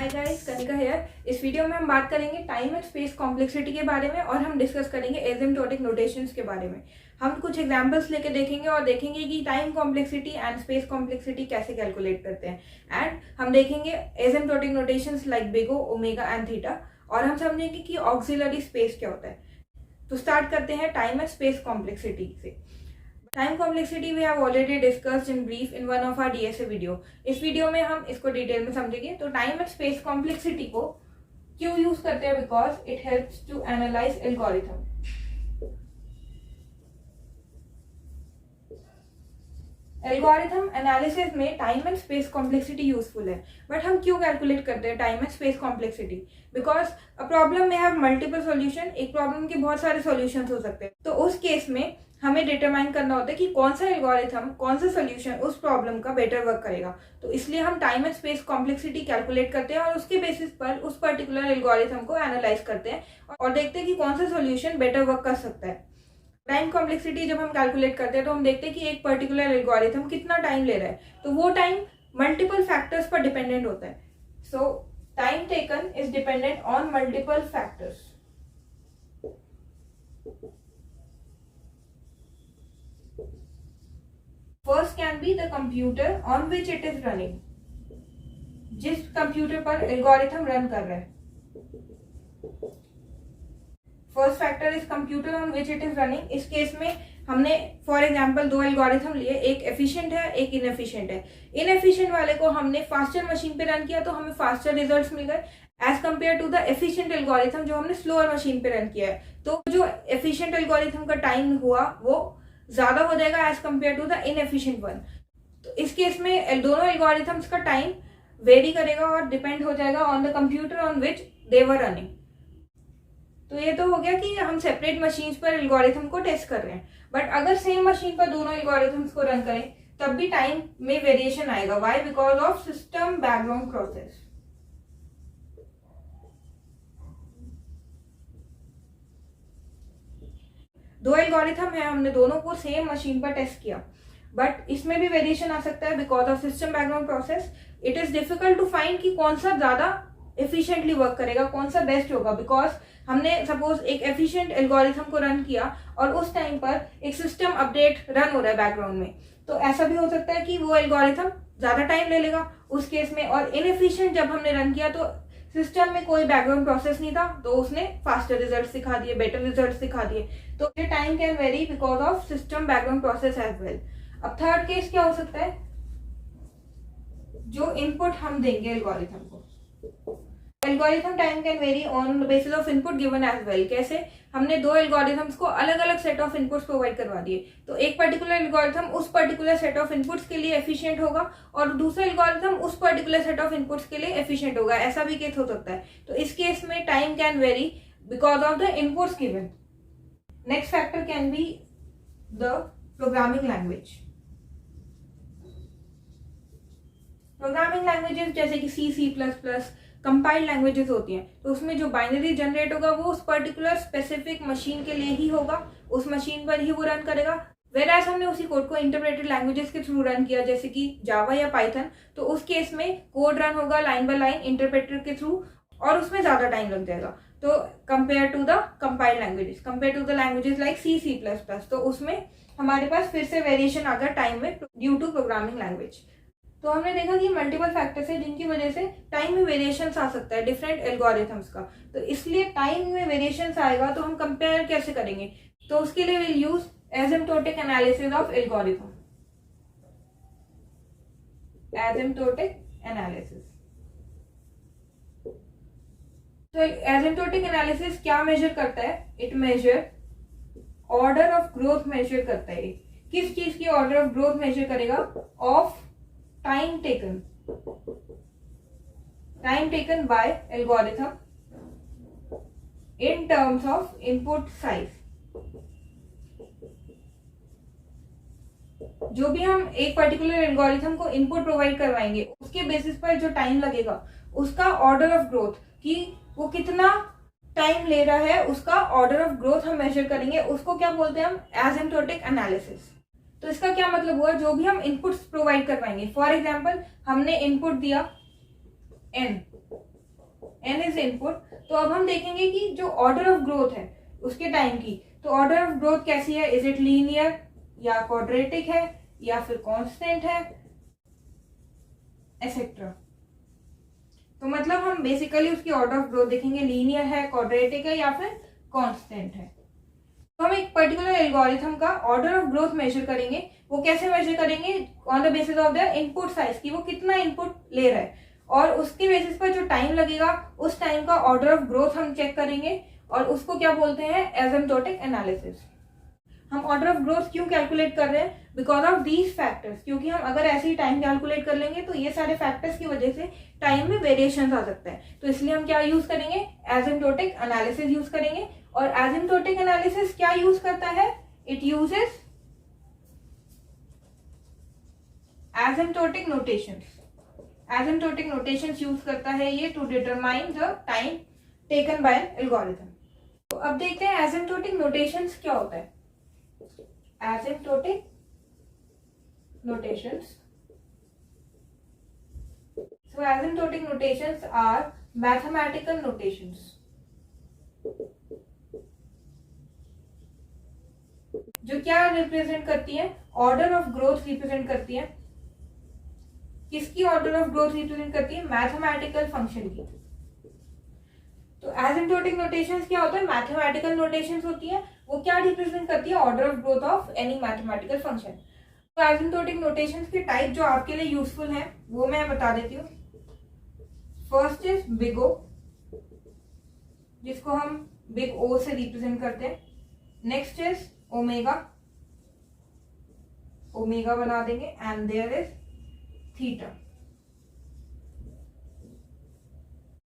Hi guys, Kanika here. इस video में हम बात करेंगे टाइम एंड स्पेस कॉम्प्लेक्सिटी के बारे में और हम डिस्कस करेंगे एसिम्प्टोटिक नोटेशंस के बारे में। हम कुछ एग्जांपल्स लेके देखेंगे और देखेंगे कि time complexity and space complexity कैसे कैलकुलेट करते हैं। एंड हम देखेंगे asymptotic notations like big O, omega and theta, और हम समझेंगे कि ऑक्सिलरी स्पेस क्या होता है। तो स्टार्ट करते हैं टाइम एंड स्पेस कॉम्प्लेक्सिटी से। Time complexity we have already discussed in brief in one of our DSA video. इस वीडियो में हम इसको डिटेल में समझेंगे। तो टाइम एंड स्पेस कॉम्प्लेक्सिटी को क्यों यूज करते हैं? Because it helps to analyze algorithm. Algorithm analysis में time and space complexity useful है। बट हम क्यों कैलकुलेट करते हैं time and space complexity? Because a problem में हैव मल्टीपल सॉल्यूशन। एक प्रॉब्लम के बहुत सारे सॉल्यूशंस हो सकते हैं। तो उस केस में हमें डिटरमाइन करना होता है कि कौन सा एल्गोरिथम, कौन सा सॉल्यूशन उस प्रॉब्लम का बेटर वर्क करेगा। तो इसलिए हम time and space complexity calculate करते हैं और उसके बेसिस पर उस पर्टिकुलर एल्गोरिथम को एनालाइज करते हैं और देखते हैं कि कौन सा सॉल्यूशन बेटर वर्क कर सकता है। टाइम कॉम्प्लेक्सिटी जब हम कैलकुलेट करते हैं तो हम देखते हैं कि एक पर्टिकुलर एल्गोरिथम कितना टाइम ले रहा है। तो वो टाइम मल्टीपल फैक्टर्स पर डिपेंडेंट होता है। सो time taken is dependent on multiple factors. First can be the computer on which it is running, जिस कंप्यूटर पर एल्गोरिथम रन कर रहा है। First factor is computer on which it is running. इस case में हमने फॉर एग्जांपल दो algorithm लिए, एक एफिशिएंट है, एक इनएफिशिएंट है। इनएफिशिएंट वाले को हमने फास्टर मशीन पे रन किया तो हमें फास्टर रिजल्ट्स मिल गए as compare to the efficient algorithm जो हमने स्लोअर मशीन पे रन किया है। तो जो एफिशिएंट एल्गोरिथम का टाइम हुआ वो ज्यादा हो जाएगा as compare to the inefficient one. तो इस केस में दोनों एल्गोरिथम्स का टाइम वेरी करेगा और डिपेंड हो जाएगा on the computer on which they were running. तो ये तो हो गया कि हम सेपरेट मशीन्स पर एल्गोरिथम को टेस्ट कर रहे हैं। बट अगर सेम मशीन पर दोनों एल्गोरिथम्स को रन करें तब भी टाइम में वेरिएशन आएगा। Why? Because of system background process. दो एल्गोरिथम है, हमने दोनों को सेम मशीन पर टेस्ट किया, बट इसमें भी वेरिएशन आ सकता है because of system background process. It is difficult to find कि कौन सा ज्यादा एफिशिएंटली वर्क करेगा, कौन सा बेस्ट होगा। बिकॉज हमने सपोज एक एफिशिएंट एल्गोरिथम को रन किया और उस टाइम पर एक सिस्टम अपडेट रन हो रहा है बैकग्राउंड में, तो ऐसा भी हो सकता है कि वो एल्गोरिथम ज्यादा टाइम ले लेगा उस केस में। और इनएफिशिएंट जब हमने रन किया तो सिस्टम में कोई बैकग्राउंड प्रोसेस नहीं था तो उसने फास्टर रिजल्ट दिखा दिए, बेटर रिजल्ट दिखा दिए। तो ये time can vary because of system background process as well. अब थर्ड केस क्या हो सकता है? जो इनपुट हम देंगे एल्गोरिथम को, algorithm time can vary on the basis of input given as well. कैसे? हमने दो एल्गोरिथम्स को अलग अलग सेट ऑफ इनपुट्स प्रोवाइड करवा दिए, तो एक पर्टिकुलर एल्गोरिथम उस पर्टिकुलर सेट ऑफ इनपुट्स के लिए एफिशिएंट होगा और दूसरा एल्गोरिथम उस पर्टिकुलर सेट ऑफ इनपुट्स के लिए एफिशिएंट होगा। ऐसा भी केस हो सकता है। तो इस केस में time can vary because of the inputs given. Next factor can be the programming language. Programming languages जैसे कि C plus plus compiled languages होती हैं, तो उसमें जो बाइनरी जनरेट होगा वो उस पर्टिकुलर स्पेसिफिक मशीन के लिए ही होगा, उस मशीन पर ही वो रन करेगा। वेराज हमने उसी कोड को इंटरप्रेटेड लैंग्वेजेस के थ्रू रन किया जैसे कि जावा या पाइथन, तो उस केस में कोड रन होगा लाइन बाय लाइन इंटरप्रेटर के थ्रू और उसमें ज्यादा टाइम लग जाएगा। तो compare to the compiled languages, compare to the languages like C plus plus, तो उसमें हमारे पास फिर से वेरिएशन आ गया टाइम में ड्यू टू प्रोग्रामिंग लैंग्वेज। तो हमने देखा कि मल्टीपल फैक्टर्स है जिनकी वजह से टाइम में वेरिएशंस आ सकता है डिफरेंट एल्गोरिथम्स का। तो इसलिए टाइम में वेरिएशंस आएगा तो हम कंपेयर कैसे करेंगे? तो उसके लिए will use asymptotic analysis of algorithm. Asymptotic analysis. तो एसिम्प्टोटिक एनालिसिस क्या मेजर करता है? It measure order of growth measure करता है। किस चीज की ऑर्डर ऑफ ग्रोथ मेजर करेगा? Of time taken by algorithm in terms of input size। जो भी हम एक पर्टिकुलर एल्गोरिथम को इनपुट प्रोवाइड करवाएंगे उसके बेसिस पर जो टाइम लगेगा उसका ऑर्डर ऑफ ग्रोथ, कि वो कितना टाइम ले रहा है उसका ऑर्डर ऑफ ग्रोथ हम मेजर करेंगे। उसको क्या बोलते हैं हम? Asymptotic analysis. तो इसका क्या मतलब हुआ? जो भी हम इनपुट्स प्रोवाइड करवाएंगे, फॉर एग्जांपल हमने इनपुट दिया n, n इज इनपुट। तो अब हम देखेंगे कि जो ऑर्डर ऑफ ग्रोथ है उसके टाइम की, तो ऑर्डर ऑफ ग्रोथ कैसी है, इज इट लीनियर या क्वाड्रेटिक है या फिर कांस्टेंट है, एसेट्रा। तो मतलब हम बेसिकली उसकी ऑर्डर ऑफ ग्रोथ देखेंगे, लीनियर है, क्वाड्रेटिक है या फिर कांस्टेंट है। तो हम एक पर्टिकुलर एल्गोरिथम का ऑर्डर ऑफ ग्रोथ मेजर करेंगे। वो कैसे मेजर करेंगे, on the basis of the input size की वो कितना इनपुट ले रहा है, और उसके बेसिस पर जो टाइम लगेगा उस टाइम का ऑर्डर ऑफ ग्रोथ हम चेक करेंगे, और उसको क्या बोलते हैं, एसिम्प्टोटिक एनालिसिस। हम ऑर्डर ऑफ ग्रोथ क्यों कैलकुलेट कर रहे हैं, बिकॉज ऑफ दीज फैक्टर्स, क्योंकि हम अगर ऐसे ही टाइम कैलकुलेट कर लेंगे तो ये सारे फैक्टर्स की वजह से टाइम में वेरिएशन आ सकता है। तो इसलिए हम क्या यूज करेंगे, एसिम्प्टोटिक एनालिसिस यूज करेंगे। और एसिम्प्टोटिक एनालिसिस क्या यूज करता है, it uses asymptotic notations. Asymptotic notations use करता है ये to determine the time taken by an algorithm. तो अब देखते हैं एसिम्प्टोटिक नोटेशंस क्या होता है। Asymptotic notations. So asymptotic notations are mathematical notations. जो क्या रिप्रेजेंट करती है, ऑर्डर ऑफ ग्रोथ रिप्रेजेंट करती है। किसकी ऑर्डर ऑफ ग्रोथ रिप्रेजेंट करती है, मैथमेटिकल फंक्शन की। तो एसिम्प्टोटिक नोटेशंस क्या होता है, मैथमेटिकल नोटेशंस होती है। वो क्या रिप्रेजेंट करती है, order of growth of any mathematical function. तो एसिम्प्टोटिक नोटेशंस के टाइप जो आपके लिए यूजफुल है वो मैं बता देती हूँ। फर्स्ट इज बिग ओ, जिसको हम बिग ओ से रिप्रेजेंट करते हैं। नेक्स्ट इज ओमेगा, ओमेगा बना देंगे, एंड देयर इज थीटा।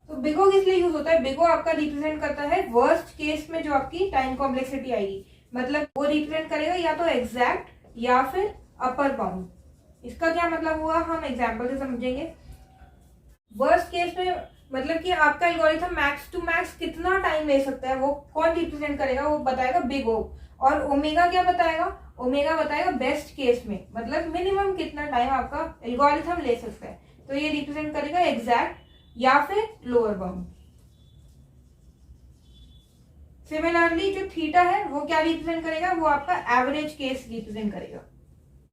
तो बिगो किस लिए यूज होता है, बिगो आपका रिप्रेजेंट करता है वर्स्ट केस में जो आपकी टाइम कॉम्प्लेक्सिटी आएगी, मतलब वो रिप्रेजेंट करेगा या तो एग्जैक्ट या फिर अपर बाउंड। इसका क्या मतलब हुआ, हम एग्जांपल से समझेंगे। वर्स्ट केस में मतलब कि आपका एल्गोरिथम मैक्स टू मैक्स कितना टाइम ले सकता है वो कौन रिप्रेजेंट करेगा, वो बताएगा बिग ओ। और ओमेगा क्या बताएगा, ओमेगा बताएगा बेस्ट केस में, मतलब मिनिमम कितना टाइम आपका एल्गोरिथम ले सकता है। तो ये रिप्रेजेंट करेगा एग्जैक्ट या फिर लोअर बाउंड। सिमिलरली जो थीटा है वो क्या रिप्रेजेंट करेगा, वो आपका एवरेज केस रिप्रेजेंट करेगा।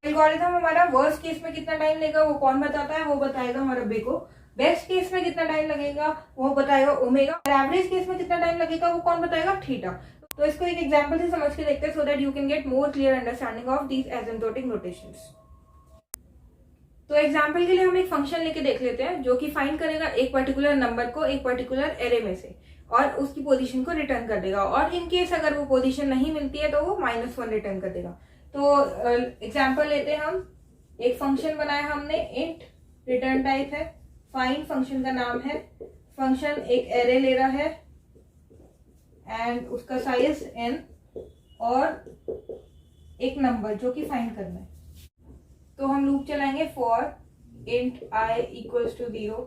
एल्गोरिथम हमारा वर्स्ट केस में कितना टाइम लेगा वो कौन बताता है, वो बताएगा हमारा बिगो। बेस्ट केस में कितना टाइम लगेगा वो बताएगा ओमेगा, और एवरेज केस में कितना टाइम लगेगा वो कौन बताएगा, थीटा। तो इसको एक एग्जांपल से समझ के देखते हैं, so that you can get more clear understanding of these asymptotic notations. तो एग्जाम्पल के लिए हम एक फंक्शन लेके देख लेते हैं जो कि फाइंड करेगा एक पर्टिकुलर नंबर को एक पर्टिकुलर एरे में से और उसकी पोजीशन को रिटर्न कर देगा, और इन केस अगर वो पोजीशन नहीं मिलती है तो वो -1 रिटर्न कर देगा। तो एग्जाम्पल लेते हैं हम, एक फंक्शन बनाया हमने इंट, रिटर्न टाइप है फाइंड, फंक्शन का नाम है, फंक्शन एक एरे ले रहा है एंड उसका साइज n और एक नंबर जो कि फाइंड करना है। तो हम लूप चलाएंगे for int i equals to 0,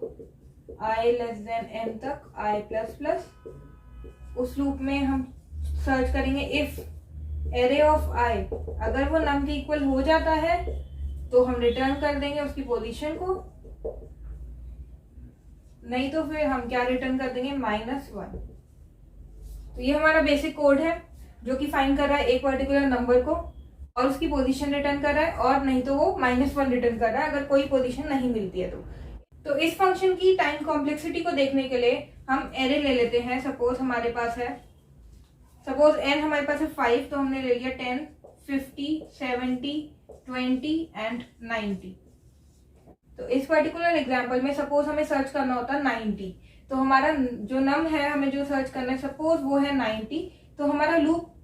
i less than n तक i प्लस प्लस। उस लूप में हम सर्च करेंगे इफ एरे ऑफ i, अगर वो नम के इक्वल हो जाता है तो हम रिटर्न कर देंगे उसकी पोजीशन को, नहीं तो फिर हम क्या रिटर्न कर देंगे, -1। तो ये हमारा बेसिक कोड है जो कि फाइंड कर रहा है एक पर्टिकुलर नंबर को और उसकी पोजीशन रिटर्न कर रहा है, और नहीं तो वो -1 रिटर्न कर रहा है अगर कोई पोजीशन नहीं मिलती है तो इस फंक्शन की टाइम कॉम्प्लेक्सिटी को देखने के लिए हम एरे ले लेते हैं। सपोज हमारे पास है, सपोज n हमारे पास है 5, तो हमने ले लिया 10, 50, 70, 20 एंड 90। तो इस पर्टिकुलर एग्जाम्पल में सपोज हमें सर्च करना होता है 90, तो हमारा जो नम है हमें जो सर्च करना है सपोज वो है 90, तो हमारा लूप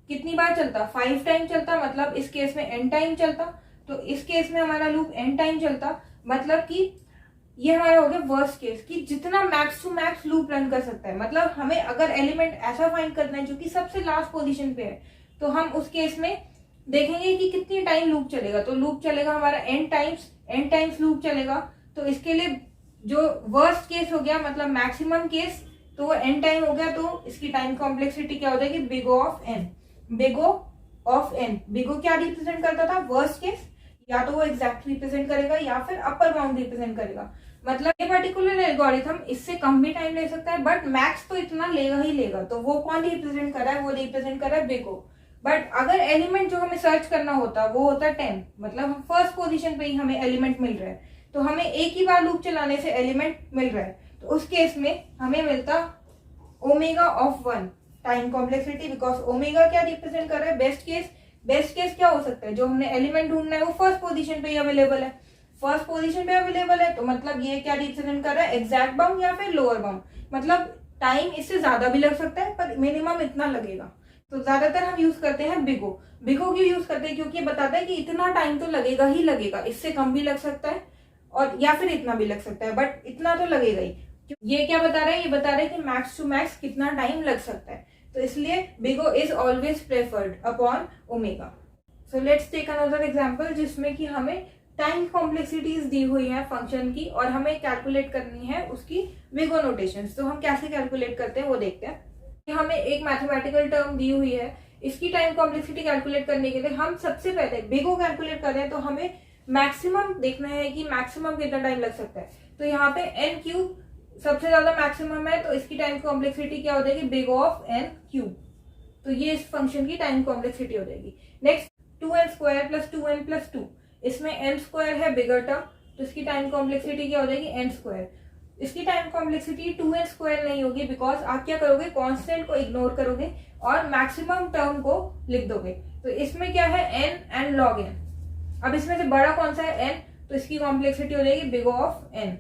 कितनी बार चलता, 5 टाइम चलता, मतलब इस केस में n टाइम चलता। तो इस केस में हमारा लूप n टाइम चलता, मतलब कि ये हमारा हो गया वर्स्ट केस कि जितना max to max loop run कर सकता है। मतलब हमें अगर एलिमेंट ऐसा फाइंड करना है जो कि सबसे लास्ट पोजीशन पे है, तो हम उस केस में देखेंगे कि कितनी टाइम लूप चलेगा। तो लूप चलेगा हमारा n टाइम्स लूप चलेगा। तो इसके लिए जो वर्स्ट केस हो गया मतलब मैक्सिमम केस, तो वो n टाइम हो गया, तो इसकी टाइम कॉम्प्लेक्सिटी क्या हो जाएगी, big O of n। Big O of n, big O क्या रिप्रेजेंट करता था, वर्स्ट केस, या तो वो एग्जैक्ट रिप्रेजेंट करेगा या फिर अपर बाउंड रिप्रेजेंट करेगा। मतलब ये पर्टिकुलर एल्गोरिथम इससे कम भी टाइम ले सकता है, बट मैक्स तो इतना लेगा ही लेगा। तो वो कौन रिप्रेजेंट कर रहा है, वो रिप्रेजेंट कर रहा है बिग ओ। बट अगर एलिमेंट जो हमें सर्च करना होता वो होता 10, मतलब हम फर्स्ट पोजीशन पे ही हमें एलिमेंट मिल रहा है, तो हमें एक ही बार लूप चलाने से एलिमेंट मिल रहा है, तो उस केस में हमें मिलता omega of 1 time complexity, because omega क्या रिप्रेजेंट कर रहा है, बेस्ट केस। बेस्ट केस क्या हो सकता है, जो हमने एलिमेंट ढूंढना है वो फर्स्ट पोजीशन पे ही अवेलेबल है, फर्स्ट पोजीशन पे अवेलेबल है, तो मतलब ये क्या रिप्रेजेंट कर रहा है, एग्जैक्ट बाउंड या फिर लोअर बाउंड। मतलब टाइम इससे ज्यादा भी लग सकता है, पर मिनिमम इतना लगेगा। तो ज्यादातर हम यूज करते हैं बिगो। बिगो क्यों यूज करते हैं, क्योंकि ये बताता है कि इतना टाइम तो लगेगा ही लगेगा, इससे कम भी लग सकता है और या फिर इतना भी लग सकता है, बट इतना तो लगेगा ही। ये क्या बता रहा है, ये बता रहा है कि मैक्स टू मैक्स कितना टाइम लग सकता है, तो इसलिए big O is always preferred upon omega. So let's take another example जिसमें कि हमें टाइम कॉम्प्लेक्सिटीज दी हुई है फंक्शन की और हमें कैलकुलेट करनी है उसकी बिगो नोटेशंस। तो हम कैसे कैलकुलेट करते हैं वो देखते हैं। हमें एक मैथमेटिकल टर्म दी हुई है, इसकी टाइम कॉम्प्लेक्सिटी कैलकुलेट करने के लिए हम सबसे पहले बिगो कैलकुलेट कर रहे हैं, तो हमें मैक्सिमम देखना है कि मैक्सिमम कितना टाइम लग सकता है। तो यहाँ पे एन क्यूब सबसे ज्यादा मैक्सिमम है, तो इसकी टाइम कॉम्प्लेक्सिटी क्या हो जाएगी, बिग ऑफ एन क्यूब। तो ये इस फंक्शन की टाइम कॉम्प्लेक्सिटी हो जाएगी। Next 2n square plus 2n plus 2, इसमें n स्क्वायर है बिगर टर्म, तो इसकी टाइम कॉम्प्लेक्सिटी क्या हो जाएगी, n स्क्वायर। इसकी टाइम कॉम्प्लेक्सिटी 2n स्क्वायर नहीं होगी, बिकॉज आप क्या करोगे, कांस्टेंट को इग्नोर करोगे और मैक्सिमम टर्म को लिख दोगे। तो इसमें क्या है, n एंड log n। अब इसमें से बड़ा कौन सा है, n, तो इसकी कॉम्प्लेक्सिटी हो जाएगी big of n।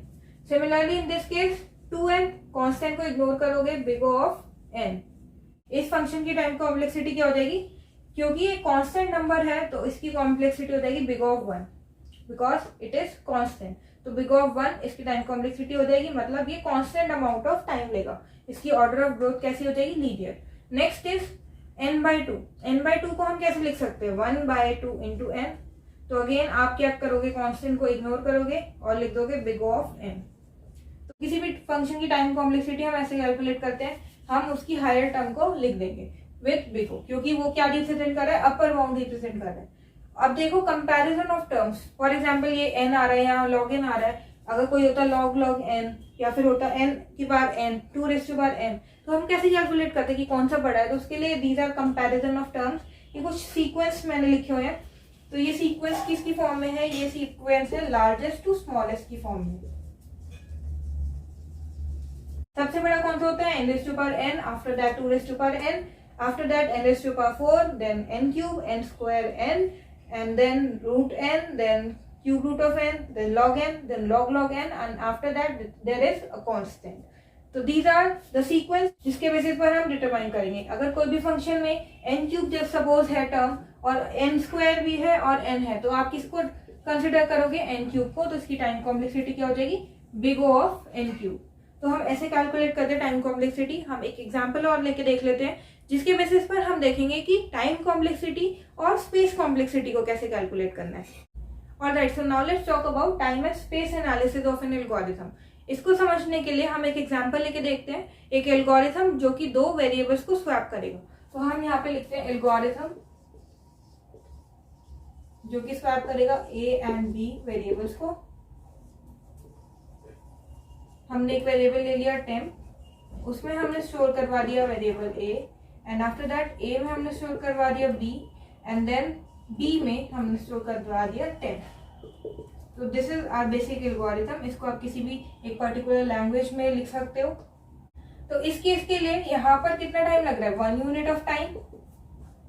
Similarly in this case 2n, constant को इग्नोर करोगे, बिग ऑफ n। इस फंक्शन की टाइम कॉम्प्लेक्सिटी क्या हो जाएगी, क्योंकि ये कांस्टेंट नंबर है तो इसकी कॉम्प्लेक्सिटी हो जाएगी big of 1, because it is constant. तो बिग ऑफ 1 इसकी टाइम कॉम्प्लेक्सिटी हो जाएगी, मतलब ये कांस्टेंट अमाउंट ऑफ टाइम लेगा। इसकी ऑर्डर ऑफ ग्रोथ कैसी हो जाएगी, linear. Next is n/2। n/2 को हम कैसे लिख सकते हैं, 1/2 इंटू n। तो अगेन आप क्या करोगे, कांस्टेंट को इग्नोर करोगे और लिख दोगे बिग ऑफ n। तो किसी भी फंक्शन की टाइम कॉम्प्लेक्सिटी हम ऐसे कैलकुलेट करते हैं, हम उसकी हायर टर्म को लिख देंगे विथ बिगो, क्योंकि वो क्या रिप्रेजेंट कर रहा है, अपर बाउंड रिप्रेजेंट कर रहा है। अब देखो comparison of terms, for example ये n आ रहा है, यहाँ log n आ रहा है, अगर कोई होता log n या फिर होता n की बार n 2n, तो हम कैसे कैलकुलेट करते हैं कि कौन सा बड़ा है। तो उसके लिए these are comparison of terms. ये कुछ सीक्वेंस मैंने लिखे हुए हैं, तो ये सीक्वेंस किसकी फॉर्म में है, ये सीक्वेंस है लार्जेस्ट टू स्मॉलेस्ट की फॉर्म में। सबसे बड़ा कौन सा होता है, n⁻n, after that 2n, after that n⁴, then n cube, n square n, and then root n, then cube root of n, then log n, then log n, and after that there is a constant. तो these are the sequence जिसके basis पर हम determine करेंगे। अगर कोई भी function में n cube जब सपोज है टर्म और n स्क्वायर भी है और n है, तो आप किसको कंसिडर करोगे, n क्यूब को। तो इसकी टाइम कॉम्प्लेक्सिटी क्या हो जाएगी, big O of n cube. तो हम ऐसे कैलकुलेट करते हैं टाइम कॉम्प्लेक्सिटी। हम एक एग्जांपल और लेके देख लेते हैं, जिसके बेसिस पर हम देखेंगे कि टाइम कॉम्प्लेक्सिटी और स्पेस कॉम्प्लेक्सिटी को कैसे कैलकुलेट करना है। Alright, so now let's talk about time and space analysis of an algorithm. इसको समझने के लिए हम एक एग्जांपल लेके देखते हैं, एक एल्गोरिथम जो कि दो वेरिएबल्स को स्वैप करेगा। तो हम यहाँ पे लिखते हैं एल्गोरिथम जो कि स्वैप करेगा a एंड b वेरिएबल्स को। हमने एक वेरिएबल ले लिया टेम्प, उसमें हमने स्टोर करवा दिया variable a, and after that a में हमने स्टोर करवा दिया b, एंड देन b में हमने स्टोर करवा दिया टेम्प। तो this is our basic algorithm. इसको आप किसी भी एक पर्टिकुलर लैंग्वेज में लिख सकते हो। तो इस केस के लिए यहाँ पर कितना टाइम लग रहा है, 1 यूनिट ऑफ टाइम।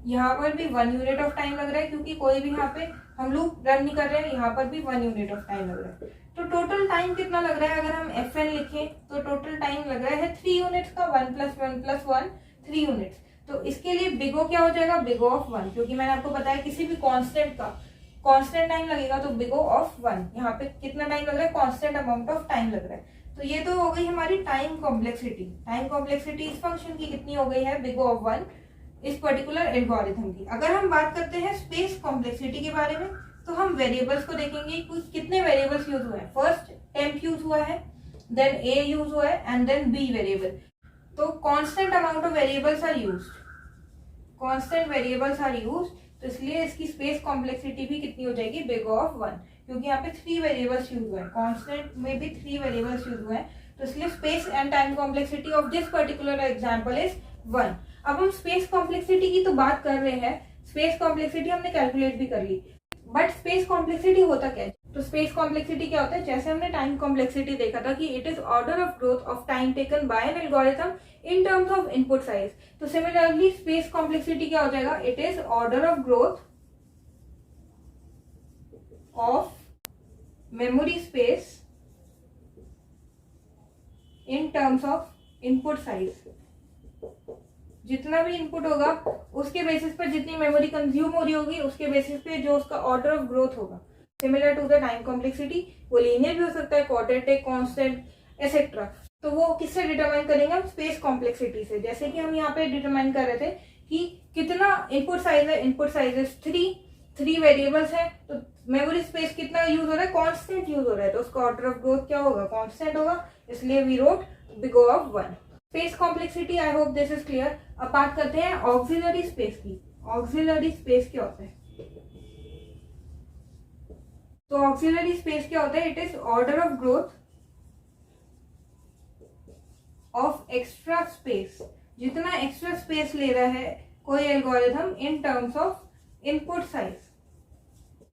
यहाँ पर भी 1 यूनिट ऑफ टाइम लग रहा है, क्योंकि कोई भी यहाँ पे हम लूप रन नहीं कर रहे हैं। यहाँ पर भी 1 यूनिट ऑफ टाइम लग रहा है। तो टोटल टाइम कितना लग रहा है, अगर हम fn लिखें तो टोटल टाइम लग रहा है 3 यूनिट्स का, 1 + 1 + 1 3 यूनिट्स। तो इसके लिए बिग O क्या हो जाएगा, बिग O ऑफ 1, क्योंकि मैंने आपको बताया किसी भी कांस्टेंट का कांस्टेंट टाइम लगेगा, तो बिग O ऑफ 1। यहाँ पे कितना टाइम लग रहा है, कांस्टेंट अमाउंट ऑफ टाइम लग रहा है। तो ये तो हो गई हमारी टाइम कॉम्प्लेक्सिटी। टाइम कॉम्प्लेक्सिटी इस फंक्शन की कितनी हो गई है, बिग O ऑफ 1 इस पर्टिकुलर एल्गोरिथम की। अगर हम बात करते हैं स्पेस कॉम्प्लेक्सिटी के बारे में, तो हम वेरिएबल्स को देखेंगे कितने वेरिएबल्स यूज हुए हैं। फर्स्ट टेम्प यूज हुआ है, देन a यूज हुआ है, एंड देन b वेरिएबल। तो constant amount of variables are used, constant variables are used तो इसलिए इसकी स्पेस कॉम्प्लेक्सिटी भी कितनी हो जाएगी, बिग ऑफ 1, क्योंकि यहाँ पे 3 वेरिएबल्स यूज हुए हैं, कांस्टेंट में भी 3 वेरिएबल्स यूज हुए हैं, तो इसलिए space and time complexity of this particular example is 1। अब हम स्पेस कॉम्प्लेक्सिटी की तो बात कर रहे हैं, स्पेस कॉम्प्लेक्सिटी हमने कैलकुलेट भी कर ली, बट स्पेस कॉम्प्लेक्सिटी होता क्या है? तो स्पेस कॉम्प्लेक्सिटी क्या होता है, जैसे हमने टाइम कॉम्प्लेक्सिटी देखा था कि it is order of growth of time taken by an algorithm in terms of input size. तो सिमिलरली स्पेस कॉम्प्लेक्सिटी क्या हो जाएगा, it is order of growth of memory space in terms of input size. जितना भी input होगा उसके basis पर जितनी मेमोरी कंज्यूम हो रही होगी उसके बेसिस पे जो उसका ऑर्डर ऑफ ग्रोथ होगा। Similar to the time complexity, वो लीनियर भी हो सकता है, क्वाड्रेटिक, कांस्टेंट, एसेट्रा। तो वो किससे डिटरमाइन करेंगे हम, स्पेस कॉम्प्लेक्सिटी से। जैसे कि हम यहाँ पे डिटरमाइन कर रहे थे कि कितना इनपुट साइज है, इनपुट साइज इज 3 वेरिएबल्स है, तो मेमोरी स्पेस कितना यूज हो रहा है, कांस्टेंट यूज हो रहा है, तो उसका ऑर्डर ऑफ ग्रोथ क्या होगा, कांस्टेंट होगा, इसलिए we wrote big of 1। Space complexity, I hope this is clear. अब बात करते हैं ऑक्सिलरी स्पेस की। ऑक्सिलरी स्पेस क्या होता है? तो ऑक्सिलरी स्पेस क्या होता है, it is order of growth of extra space. जितना एक्स्ट्रा स्पेस ले रहा है कोई algorithm in terms of input size,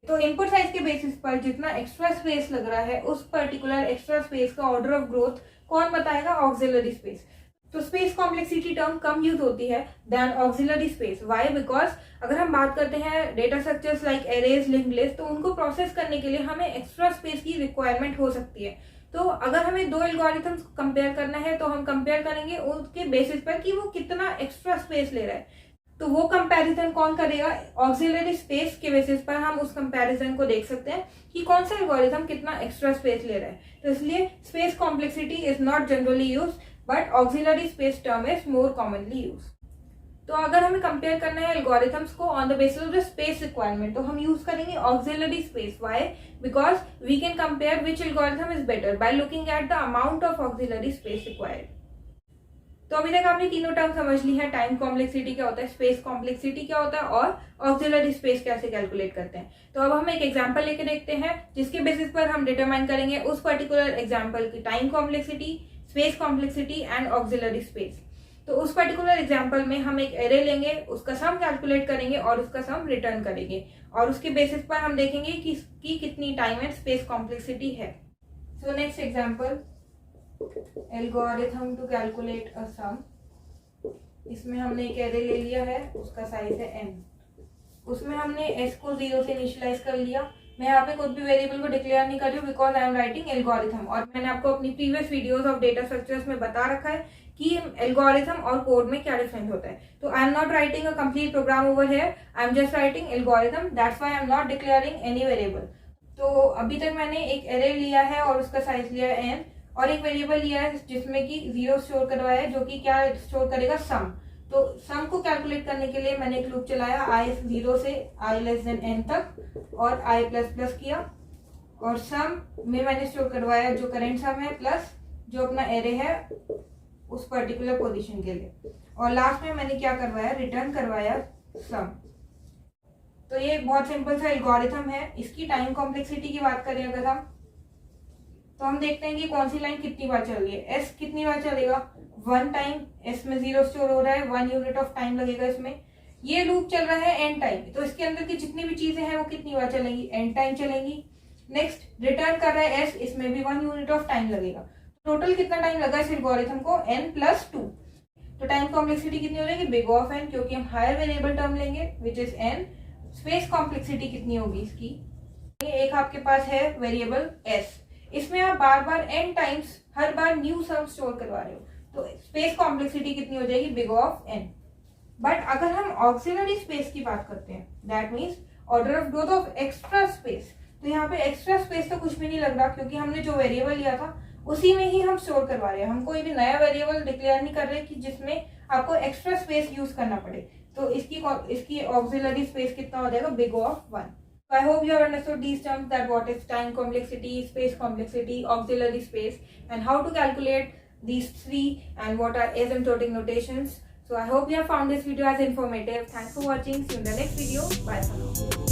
तो इनपुट साइज के बेसिस पर जितना एक्स्ट्रा स्पेस लग रहा है उस पर्टिकुलर एक्स्ट्रा स्पेस का ऑर्डर ऑफ ग्रोथ कौन बताएगा, ऑक्सिलरी स्पेस। तो स्पेस कॉम्प्लेक्सिटी टर्म कम यूज होती है then auxiliary space. Why? Because अगर हम बात करते हैं data structures like arrays, linked list, तो उनको प्रोसेस करने के लिए हमें एक्स्ट्रा स्पेस की रिक्वायरमेंट हो सकती है। तो अगर हमें दो एल्गोरिथम्स कंपेयर करना है तो हम कंपेयर करेंगे उनके बेसिस पर कि वो कितना एक्स्ट्रा स्पेस ले रहा है। तो वो कंपैरिजन कौन करेगा, ऑक्सिलरी स्पेस के बेसिस पर हम उस कंपैरिजन को देख सकते हैं कि कौन सा एल्गोरिथम कितना एक्स्ट्रा स्पेस ले रहा है। तो इसलिए space complexity is not generally use, but auxiliary space term is more commonly use. तो अगर हमें कंपेयर करना है एल्गोरिथम्स को on the basis of the space requirement, तो हम यूज करेंगे auxiliary space. Why? Because we can compare which algorithm is better by looking at the amount of auxiliary space required. तो अभी तक आपने तीनों टर्म समझ ली है, टाइम कॉम्प्लेक्सिटी क्या होता है, स्पेस कॉम्प्लेक्सिटी क्या होता है और ऑक्सिलरी स्पेस कैसे कैलकुलेट करते हैं। तो अब हम एक एग्जांपल लेके देखते हैं जिसके बेसिस पर हम डिटरमाइन करेंगे उस पर्टिकुलर एग्जांपल की time complexity, space complexity and auxiliary space. तो उस पर्टिकुलर एग्जांपल में हम एक एरे लेंगे, उसका सम कैलकुलेट करेंगे और उसका सम रिटर्न करेंगे और उसके बेसिस पर हम देखेंगे कि कितनी टाइम एंड स्पेस कॉम्प्लेक्सिटी है। So next example, algorithm to calculate a sum. इसमें हमने एक एरे ले लिया है, उसका साइज है n। उसमें हमने s को 0 से इनिशियलाइज कर लिया। मैं यहाँ पे कोई भी वेरिएबल को डिक्लेयर नहीं कर रही हूँ because I am writing algorithm, और मैंने आपको अपनी previous videos of data structures में बता रखा है कि एल्गोरिथम और कोड में क्या डिफरेंस होता है। तो I am not writing a complete program over here, I am just writing algorithm, that's why I am not declaring any variable. तो अभी तक मैंने एक एरे लिया है और उसका साइज लिया है n, और एक वेरिएबल लिया है जिसमें कि 0 स्टोर करवाया है, जो कि क्या स्टोर करेगा, सम। तो सम को कैलकुलेट करने के लिए मैंने एक लूप चलाया i 0 से i n तक और i ++ किया, और सम में मैंने स्टोर करवाया जो करंट सम है प्लस जो अपना एरे है उस पर्टिकुलर पोजीशन के लिए, और लास्ट में मैंने क्या करवाया, रिटर्न करवाया सम। तो ये बहुत सिंपल सा एल्गोरिथम है। इसकी टाइम कॉम्प्लेक्सिटी की बात करें अगर हम, तो हम देखते हैं कि कौन सी लाइन कितनी बार चल रही है। s कितनी बार चलेगा, 1 टाइम, s में 0 स्टोर हो रहा है, 1 यूनिट ऑफ टाइम लगेगा इसमें। ये लूप चल रहा है n टाइम, तो इसके अंदर की जितनी भी चीजें हैं वो कितनी बार चलेंगी, n टाइम चलेंगी। नेक्स्ट रिटर्न कर रहा है s, इसमें भी 1 यूनिट ऑफ टाइम लगेगा। टोटल कितना टाइम लगा इस एल्गोरिथम को, n + 2। तो टाइम कॉम्प्लेक्सिटी कितनी हो जाएगी, बिग ऑफ n, क्योंकि हम हायर वेरिएबल टर्म लेंगे which is n। Space complexity कितनी होगी इसकी, एक आपके पास है वेरिएबल s, इसमें आप बार बार n टाइम्स हर बार न्यू सम स्टोर करवा रहे हो, तो स्पेस कॉम्प्लेक्सिटी कितनी हो जाएगी, बिग ऑफ n। बट अगर हम ऑक्सिलरी स्पेस की बात करते हैं, that means order of growth of extra space, तो यहाँ पे एक्स्ट्रा स्पेस तो कुछ भी नहीं लग रहा क्योंकि हमने जो वेरिएबल लिया था उसी में ही हम स्टोर करवा रहे हैं। हम कोई भी नया वेरिएबल डिक्लेयर नहीं कर रहे कि जिसमें आपको एक्स्ट्रा स्पेस यूज करना पड़े। तो इसकी ऑक्सिलरी स्पेस कितना हो जाएगा, big of 1। So I hope you have understood these terms, that what is time complexity, space complexity, auxiliary space, and how to calculate these three and what are asymptotic notations. So I hope you have found this video as informative. Thanks for watching. See you in the next video. Bye for now.